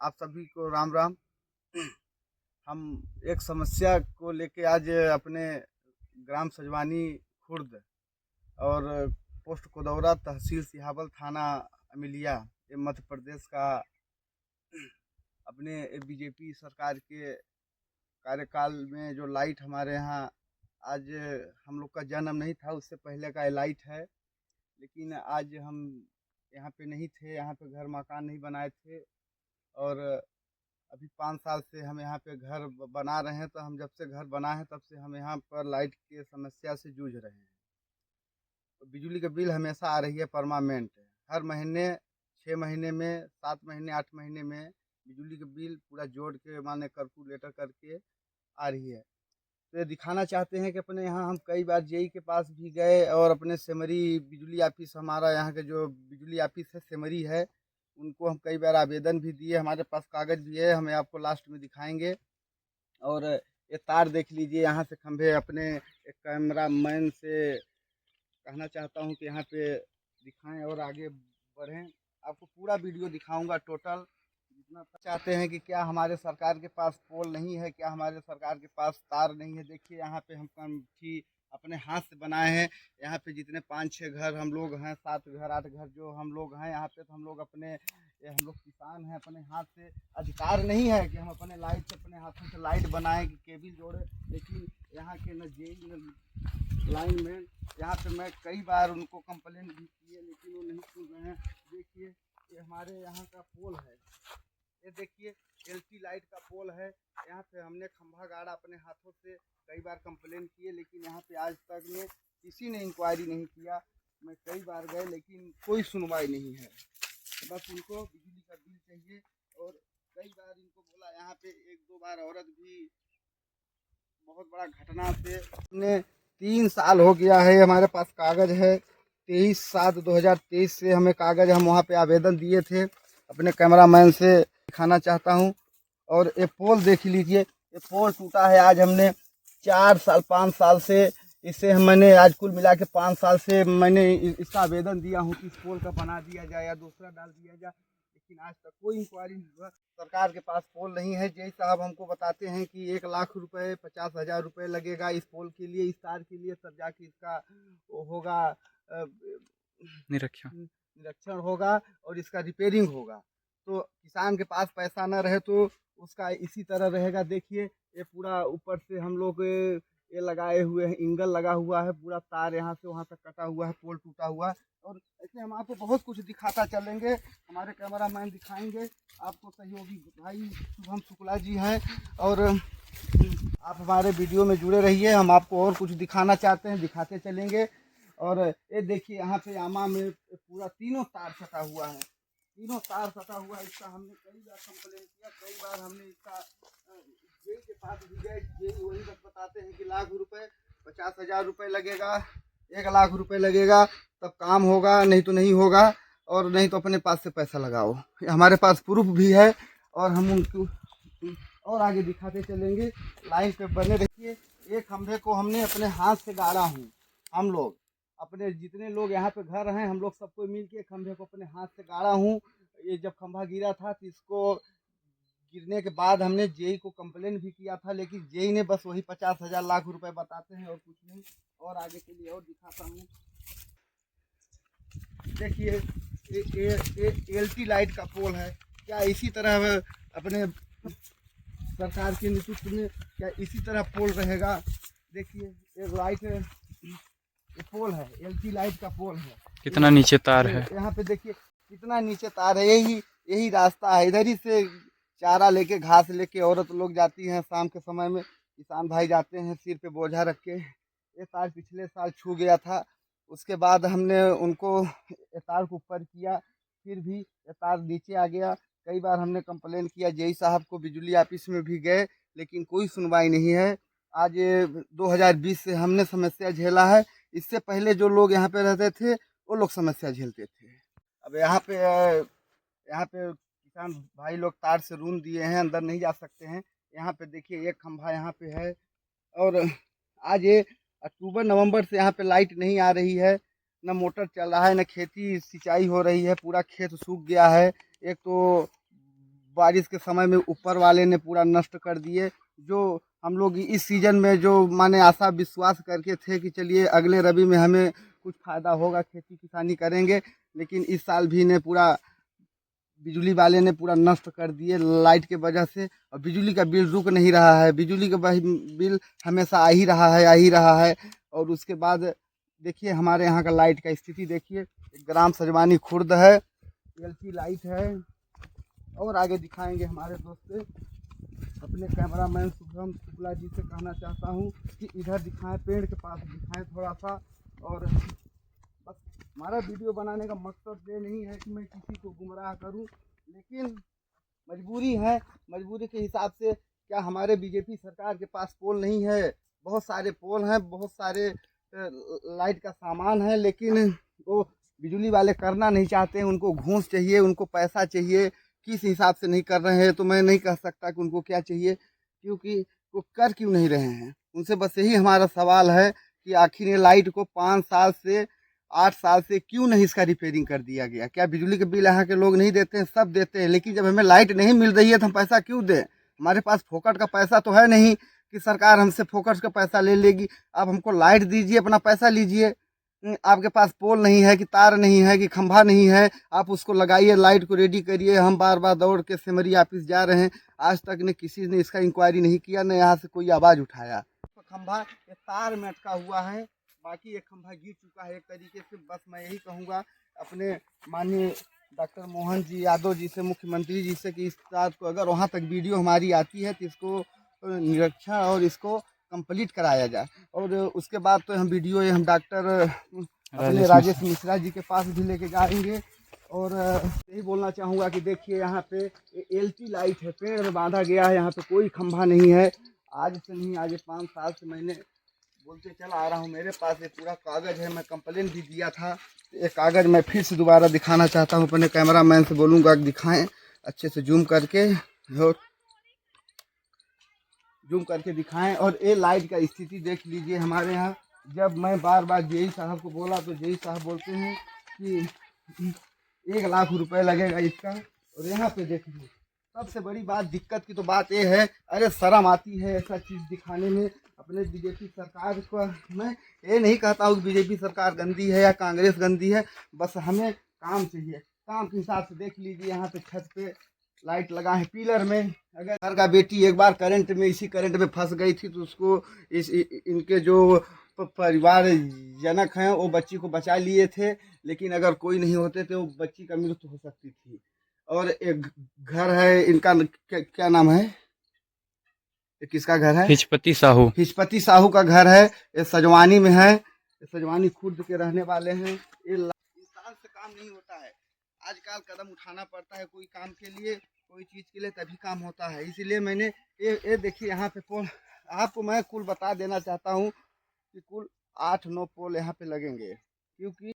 आप सभी को राम राम। हम एक समस्या को लेके आज अपने ग्राम सजवानी खुर्द और पोस्ट कोदौरा तहसील सिहावल थाना अमिलिया ये मध्य प्रदेश का अपने बीजेपी सरकार के कार्यकाल में जो लाइट हमारे यहाँ आज हम लोग का जन्म नहीं था उससे पहले का ये लाइट है। लेकिन आज हम यहाँ पे नहीं थे, यहाँ पे घर मकान नहीं बनाए थे और अभी 5 साल से हम यहाँ पे घर बना रहे हैं। तो हम जब से घर बना है तब से हम यहाँ पर लाइट की समस्या से जूझ रहे हैं। तो बिजली का बिल हमेशा आ रही है परमानेंट, हर महीने 6 महीने में 7 महीने 8 महीने में बिजली का बिल पूरा जोड़ के माने कैलकुलेटर करके आ रही है। तो ये दिखाना चाहते हैं कि अपने यहाँ हम कई बार जेई के पास भी गए और अपने सेमरी बिजली ऑफिस, हमारा यहाँ के जो बिजली ऑफिस है सेमरी है, उनको हम कई बार आवेदन भी दिए। हमारे पास कागज़ भी है, हमें आपको लास्ट में दिखाएंगे। और ये तार देख लीजिए, यहाँ से खंभे अपने एक कैमरा मैन से कहना चाहता हूँ कि यहाँ पे दिखाएं और आगे बढ़ें। आपको पूरा वीडियो दिखाऊंगा टोटल जितना चाहते हैं कि क्या हमारे सरकार के पास पोल नहीं है, क्या हमारे सरकार के पास तार नहीं है। देखिए यहाँ पे हम कमिटी अपने हाथ से बनाए हैं। यहाँ पे जितने 5-6 घर हम लोग हैं, 7 घर 8 घर जो हम लोग हैं यहाँ पे, तो हम लोग अपने हम लोग किसान हैं, अपने हाथ से अधिकार नहीं है कि हम अपने लाइट से अपने हाथों से लाइट बनाएं कि केबल जोड़े। लेकिन यहाँ के न जेई न लाइन मैन, यहाँ पे मैं कई बार उनको कंप्लेन भी किए लेकिन वो नहीं सुन रहे हैं। देखिए ये हमारे यहाँ का पोल है, ये देखिए एलटी लाइट का पोल है। यहाँ पे हमने खंभा गाड़ा अपने हाथों से, कई बार कंप्लेन किए लेकिन यहाँ पे आज तक में किसी ने इंक्वायरी नहीं किया। मैं कई बार गए लेकिन कोई सुनवाई नहीं है, बस उनको बिजली का बिल चाहिए। और कई बार इनको बोला, यहाँ पे 1-2 बार औरत भी बहुत बड़ा घटना से हमने 3 साल हो गया है, हमारे पास कागज़ है। 23/7/2023 से हमें कागज़, हम वहाँ पे आवेदन दिए थे। अपने कैमरामैन से दिखाना चाहता हूँ। और ये पोल देख लीजिए, ये पोल टूटा है। आज हमने 4 साल 5 साल से इसे मैंने आज कुल मिला के 5 साल से मैंने इसका आवेदन दिया हूँ कि इस पोल का बना दिया जाए या दूसरा डाल दिया जाए, लेकिन आज तक कोई इंक्वायरी नहीं हुआ। सरकार के पास पोल नहीं है। जय साहब हमको बताते हैं कि 1 लाख रुपए 50,000 रुपये लगेगा इस पोल के लिए, इस तार के लिए, तब जाके इसका वो होगा निरीक्षण होगा और इसका रिपेयरिंग होगा। तो किसान के पास पैसा न रहे तो उसका इसी तरह रहेगा। देखिए ये पूरा ऊपर से हम लोग ये लगाए हुए हैं, इंगल लगा हुआ है, पूरा तार यहाँ से वहाँ तक कटा हुआ है, पोल टूटा हुआ है। और ऐसे हम आपको बहुत कुछ दिखाता चलेंगे, हमारे कैमरामैन दिखाएंगे आपको। सहयोगी भाई शुभम शुक्ला जी हैं और आप हमारे वीडियो में जुड़े रहिए। हम आपको और कुछ दिखाना चाहते हैं, दिखाते चलेंगे। और ये देखिए यहाँ पे आमा में पूरा तीनों तार सटा हुआ है, तीनों तार सटा हुआ है। इसका हमने कई बार कंप्लेन किया, कई बार हमने इसका जेई के पास भी गए। जेई वही बस बताते हैं कि लाख रुपए 50,000 रुपये लगेगा, 1 लाख रुपए लगेगा तब काम होगा, नहीं तो नहीं होगा। और नहीं तो अपने पास से पैसा लगाओ। हमारे पास प्रूफ भी है और हम उनको और आगे दिखाते चलेंगे। लाइन पे बने रहिए। एक खंभे को हमने अपने हाथ से गाड़ा हूँ। हम लोग अपने जितने लोग यहाँ पे घर हैं, हम लोग सबको मिल के खंभे को अपने हाथ से गाड़ा हूँ। ये जब खंभा गिरा था तो इसको गिरने के बाद हमने जेई को कंप्लेन भी किया था, लेकिन जेई ने बस वही 50,000 लाख रुपए बताते हैं और कुछ नहीं। और आगे के लिए और दिखाता हूँ। देखिए एलटी लाइट का पोल है। क्या इसी तरह अपने सरकार के नेतृत्व में क्या इसी तरह पोल रहेगा? देखिए एक लाइट है, ये पोल है, एलटी लाइट का पोल है। कितना नीचे तार है, यहाँ पे देखिए कितना नीचे तार है। यही रास्ता है, इधर ही से चारा लेके, घास लेके औरत लोग जाती हैं शाम के समय में। किसान भाई जाते हैं सिर पे बोझा रख के। ये तार पिछले साल छू गया था, उसके बाद हमने उनको ये तार को ऊपर किया, फिर भी ये तार नीचे आ गया। कई बार हमने कंप्लेन किया जेई साहब को, बिजली ऑफिस में भी गए लेकिन कोई सुनवाई नहीं है। आज 2020 से हमने समस्या झेला है। इससे पहले जो लोग यहाँ पे रहते थे वो लोग समस्या झेलते थे। अब यहाँ पे किसान भाई लोग तार से रूम दिए हैं, अंदर नहीं जा सकते हैं। यहाँ पे देखिए एक खंभा यहाँ पे है। और आज ये अक्टूबर नवंबर से यहाँ पे लाइट नहीं आ रही है, न मोटर चल रहा है, न खेती सिंचाई हो रही है। पूरा खेत सूख गया है। एक तो बारिश के समय में ऊपर वाले ने पूरा नष्ट कर दिए। जो हम लोग इस सीज़न में जो माने आशा विश्वास करके थे कि चलिए अगले रबी में हमें कुछ फ़ायदा होगा, खेती किसानी करेंगे, लेकिन इस साल भी ने पूरा बिजली वाले ने पूरा नष्ट कर दिए लाइट के वजह से। और बिजली का बिल रुक नहीं रहा है, बिजली का बिल हमेशा आ ही रहा है, आ ही रहा है। और उसके बाद देखिए हमारे यहाँ का लाइट का स्थिति देखिए, ग्राम सजवानी खुर्द है, एलटी लाइट है। और आगे दिखाएंगे हमारे दोस्त से, अपने कैमरामैन शुभम शुक्ला जी से कहना चाहता हूँ कि इधर दिखाएं, पेड़ के पास दिखाएं थोड़ा सा। और बस हमारा वीडियो बनाने का मकसद ये नहीं है कि मैं किसी को गुमराह करूं, लेकिन मजबूरी है। मजबूरी के हिसाब से क्या हमारे बीजेपी सरकार के पास पोल नहीं है? बहुत सारे पोल हैं, बहुत सारे लाइट का सामान है, लेकिन वो बिजली वाले करना नहीं चाहते। उनको घूस चाहिए, उनको पैसा चाहिए। किस हिसाब से नहीं कर रहे हैं तो मैं नहीं कह सकता कि उनको क्या चाहिए, क्योंकि वो कर क्यों नहीं रहे हैं। उनसे बस यही हमारा सवाल है कि आखिर ये लाइट को 5 साल से 8 साल से क्यों नहीं इसका रिपेयरिंग कर दिया गया? क्या बिजली के बिल यहाँ के लोग नहीं देते हैं? सब देते हैं, लेकिन जब हमें लाइट नहीं मिल रही है तो हम पैसा क्यों दें? हमारे पास फोकट का पैसा तो है नहीं कि सरकार हमसे फोकट का पैसा ले लेगी। आप हमको लाइट दीजिए, अपना पैसा लीजिए। आपके पास पोल नहीं है कि तार नहीं है कि खंभा नहीं है, आप उसको लगाइए, लाइट को रेडी करिए। हम बार बार दौड़ के सिमरी ऑफिस जा रहे हैं, आज तक ने किसी ने इसका इंक्वायरी नहीं किया, न यहाँ से कोई आवाज़ उठाया। तो खंभा ये तार में अटका हुआ है, बाकी एक खंभा गिर चुका है एक तरीके से। बस मैं यही कहूँगा अपने माननीय डॉक्टर मोहन जी यादव जी से, मुख्यमंत्री जी से, कि इस बात को अगर वहाँ तक वीडियो हमारी आती है तो इसको निरीक्षण और इसको कंप्लीट कराया जाए। और उसके बाद तो हम वीडियो हम डॉक्टर अपने राजेश मिश्रा जी के पास भी लेके जाएंगे। और यही बोलना चाहूँगा कि देखिए यहाँ पे एलटी लाइट है, पेड़ में बांधा गया है, यहाँ पे कोई खंभा नहीं है। आज से नहीं, आज 5 साल से मैंने बोलते चला आ रहा हूँ। मेरे पास ये पूरा कागज़ है, मैं कंप्लेन भी दिया था। ये कागज़ मैं फिर से दोबारा दिखाना चाहता हूँ। अपने कैमरामैन से बोलूँगा कि दिखाएं अच्छे से, जूम करके दिखाएं। और ये लाइट का स्थिति देख लीजिए हमारे यहाँ। जब मैं बार बार जेई साहब को बोला तो जेई साहब बोलते हैं कि 1 लाख रुपए लगेगा इसका। और यहाँ पे देखिए सबसे बड़ी बात, दिक्कत की तो बात ये है, अरे शर्म आती है ऐसा चीज़ दिखाने में। अपने बीजेपी सरकार को मैं ये नहीं कहता हूँ कि बीजेपी सरकार गंदी है या कांग्रेस गंदी है, बस हमें काम चाहिए। काम के हिसाब से देख लीजिए यहाँ पे छत पे लाइट लगा है पिलर में। अगर घर का बेटी एक बार करंट में, इसी करंट में फंस गई थी तो उसको इनके जो परिवार जनक हैं वो बच्ची को बचा लिए थे, लेकिन अगर कोई नहीं होते तो वो बच्ची का मृत्यु हो सकती थी। और एक घर है इनका, क्या नाम है, किसका घर है? हिचपति साहू। हिचपति साहू का घर है, ये सजवानी में है। सजवानी खुर्द के रहने वाले हैं। ये इंसान से काम नहीं होता है, आजकल कदम उठाना पड़ता है कोई काम के लिए, कोई चीज़ के लिए, तभी काम होता है। इसीलिए मैंने ये देखिए यहाँ पे पोल, आपको मैं कुल बता देना चाहता हूँ कि कुल 8-9 पोल यहाँ पे लगेंगे, क्योंकि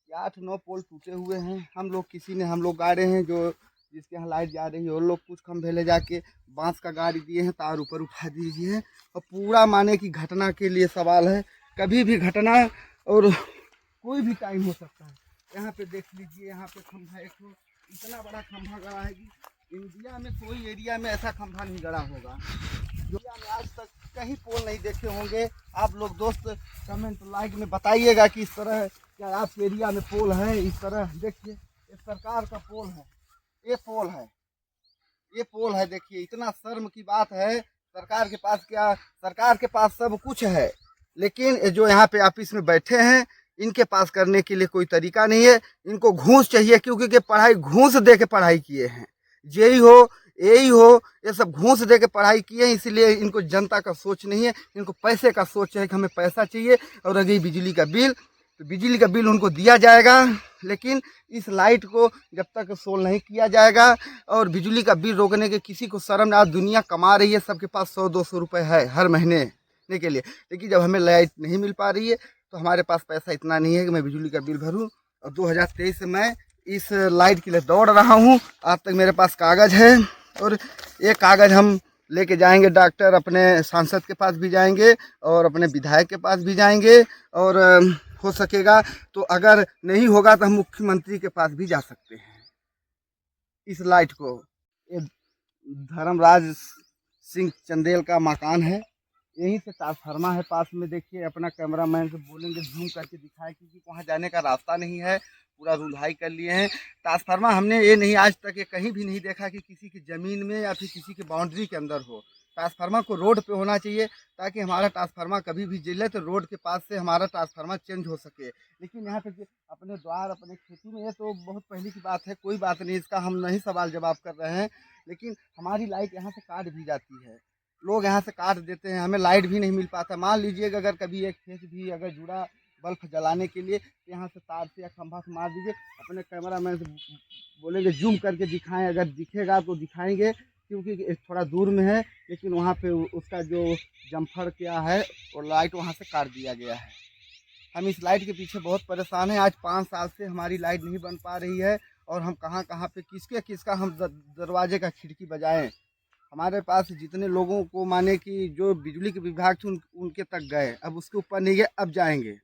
8-9 पोल टूटे हुए हैं। हम लोग गाड़े हैं, जो जिसके यहाँ लाइट जा रही है, और लोग कुछ खंभे ले जाके बांस का गाड़ी दिए हैं, तार ऊपर उठा दीजिए। और पूरा माने कि घटना के लिए सवाल है, कभी भी घटना और कोई भी टाइम हो सकता है। यहाँ पे देख लीजिए, यहाँ पे खंभा एक इतना बड़ा खंभा गड़ा है कि इंडिया में कोई एरिया में ऐसा खंभा नहीं गड़ा होगा। जो में आज तक कहीं पोल नहीं देखे होंगे। आप लोग दोस्त कमेंट लाइक में बताइएगा कि इस तरह क्या आपके एरिया में पोल है? इस तरह देखिए, ये सरकार का पोल है, ये पोल है, ये पोल है। देखिए इतना शर्म की बात है, सरकार के पास क्या, सरकार के पास सब कुछ है, लेकिन जो यहाँ पे ऑफिस में बैठे हैं इनके पास करने के लिए कोई तरीका नहीं है। इनको घूस चाहिए, क्योंकि पढ़ाई घूस दे के पढ़ाई किए हैं। जेई हो, एई हो, ये सब घूस दे के पढ़ाई किए हैं, इसलिए इनको जनता का सोच नहीं है, इनको पैसे का सोच है कि हमें पैसा चाहिए। और अगर बिजली का बिल, तो बिजली का बिल उनको दिया जाएगा, लेकिन इस लाइट को जब तक सोल्व नहीं किया जाएगा और बिजली का बिल रोकने के किसी को शर्म नहीं। दुनिया कमा रही है, सबके पास 100-200 रुपये है हर महीने के लिए, लेकिन जब हमें लाइट नहीं मिल पा रही है तो हमारे पास पैसा इतना नहीं है कि मैं बिजली का बिल भरूं। और 2023 से मैं इस लाइट के लिए दौड़ रहा हूं। आज तक मेरे पास कागज़ है, और ये कागज़ हम लेके जाएंगे डॉक्टर, अपने सांसद के पास भी जाएंगे और अपने विधायक के पास भी जाएंगे। और हो सकेगा तो अगर नहीं होगा तो हम मुख्यमंत्री के पास भी जा सकते हैं। इस लाइट को, ये धर्मराज सिंह चंदेल का मकान है। यहीं से ट्रांसफार्मर है पास में, देखिए अपना कैमरामैन से बोलेंगे जूम करके दिखाए, क्योंकि वहाँ जाने का रास्ता नहीं है, पूरा रुंधाई कर लिए हैं। ट्रांसफार्मर हमने ये नहीं आज तक ये कहीं भी नहीं देखा कि किसी की ज़मीन में या फिर किसी की बाउंड्री के अंदर हो। ट्रांसफार्मर को रोड पे होना चाहिए, ताकि हमारा ट्रांसफार्मर कभी भी जले तो रोड के पास से हमारा ट्रांसफार्मर चेंज हो सके। लेकिन यहाँ पे अपने द्वार अपने खेती में, ये तो बहुत पहले की बात है, कोई बात नहीं, इसका हम नहीं सवाल जवाब कर रहे हैं। लेकिन हमारी लाइट यहाँ से काट भी जाती है, लोग यहाँ से काट देते हैं, हमें लाइट भी नहीं मिल पाता। मान लीजिएगा अगर कभी एक खेत भी अगर जुड़ा बल्ब जलाने के लिए, तो यहाँ से तार से या खंभा से मार दीजिए। अपने कैमरामैन से बोलेंगे जूम करके दिखाएं, अगर दिखेगा तो दिखाएंगे, क्योंकि थोड़ा दूर में है। लेकिन वहाँ पे उसका जो जम्फर क्या है, और लाइट वहाँ से काट दिया गया है। हम इस लाइट के पीछे बहुत परेशान हैं। आज 5 साल से हमारी लाइट नहीं बन पा रही है, और हम कहाँ कहाँ पे किसका हम दरवाजे का खिड़की बजाएं। हमारे पास जितने लोगों को माने कि जो बिजली के विभाग थे उनके तक गए, अब उसके ऊपर नहीं गए, अब जाएंगे।